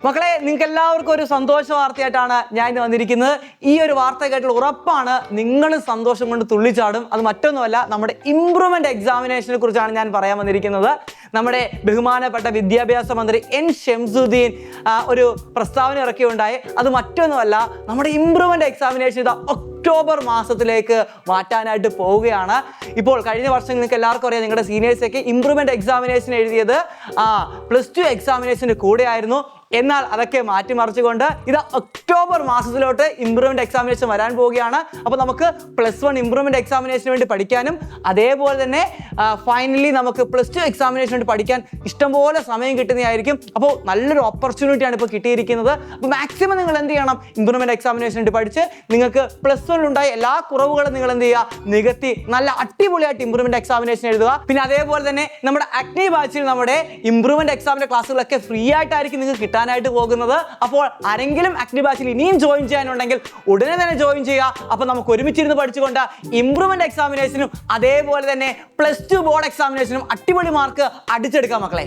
മക്കളെ, നിങ്ങൾക്ക് എല്ലാവർക്കും ഒരു സന്തോഷ വാർത്തയായിട്ടാണ് ഞാൻ ഇന്ന് വന്നിരിക്കുന്നത്. ഈ ഒരു വാർത്ത കേട്ടുള്ള ഉറപ്പാണ് നിങ്ങൾ സന്തോഷം കൊണ്ട് തുള്ളിച്ചാടും. അത് മറ്റൊന്നുമല്ല, നമ്മുടെ ഇംപ്രൂവ്മെന്റ് എക്സാമിനേഷനെ കുറിച്ചാണ് ഞാൻ പറയാൻ വന്നിരിക്കുന്നത്. നമ്മുടെ ബഹുമാനപ്പെട്ട വിദ്യാഭ്യാസ മന്ത്രി എൻ ഷംസുദ്ദീൻ ഒരു പ്രസ്താവന ഇറക്കിയുണ്ടായി. അത് മറ്റൊന്നുമല്ല, നമ്മുടെ ഇംപ്രൂവ്മെന്റ് എക്സാമിനേഷൻ ഇതാ ഒക്ടോബർ മാസത്തിലേക്ക് മാറ്റാനായിട്ട് പോവുകയാണ്. ഇപ്പോൾ കഴിഞ്ഞ വർഷം നിങ്ങൾക്ക് എല്ലാവർക്കും അറിയാം, നിങ്ങളുടെ സീനിയേഴ്സൊക്കെ ഇംപ്രൂവ്മെന്റ് എക്സാമിനേഷൻ എഴുതിയത് +2 എക്സാമിനേഷൻ്റെ കൂടെ ആയിരുന്നു. എന്നാൽ അതൊക്കെ മാറ്റിമറിച്ചുകൊണ്ട് ഇത് ഒക്ടോബർ മാസത്തിലോട്ട് ഇംപ്രൂവ്മെന്റ് എക്സാമിനേഷൻ വരാൻ പോവുകയാണ്. അപ്പോൾ നമുക്ക് +1 ഇംപ്രൂവ്മെന്റ് എക്സാമിനേഷന് വേണ്ടി പഠിക്കാനും അതേപോലെ തന്നെ ഫൈനലി നമുക്ക് +2 എക്സാമിനേഷന് വേണ്ടി പഠിക്കാൻ ഇഷ്ടംപോലെ സമയം കിട്ടുന്നതായിരിക്കും. അപ്പോൾ നല്ലൊരു ഓപ്പർച്യൂണിറ്റിയാണ് ഇപ്പോൾ കിട്ടിയിരിക്കുന്നത്. അപ്പോൾ മാക്സിമം നിങ്ങൾ എന്ത് ചെയ്യണം, ഇംപ്രൂവ്മെന്റ് എക്സാമിനേഷന് വേണ്ടി പഠിച്ച് നിങ്ങൾക്ക് +1 ഉണ്ടായ എല്ലാ കുറവുകളും നിങ്ങൾ എന്ത് ചെയ്യുക, നികത്തി നല്ല അടിപൊളിയായിട്ട് ഇംപ്രൂവ്മെന്റ് എക്സാമിനേഷൻ എഴുതുക. പിന്നെ അതേപോലെ തന്നെ നമ്മുടെ അഗ്നി ബാച്ചിൽ നമ്മുടെ ഇംപ്രൂവ്മെന്റ് എക്സാമിന്റെ ക്ലാസ്സുകളൊക്കെ ഫ്രീ ആയിട്ടായിരിക്കും നിങ്ങൾക്ക് കിട്ടാനായിട്ട് പോകുന്നത്. അപ്പോൾ ആരെങ്കിലും അഗ്നി ബാച്ചിൽ ഇനിയും ജോയിൻ ചെയ്യാനുണ്ടെങ്കിൽ ഉടനെ തന്നെ ജോയിൻ ചെയ്യുക. അപ്പോൾ നമുക്ക് ഒരുമിച്ചിരുന്ന് പഠിച്ചുകൊണ്ട് ഇംപ്രൂവ്മെന്റ് എക്സാമിനേഷനും അതേപോലെ തന്നെ +2 ബോർഡ് എക്സാമിനേഷനും അടിപൊളി മാർക്ക് അടിച്ചെടുക്കാം മക്കളെ.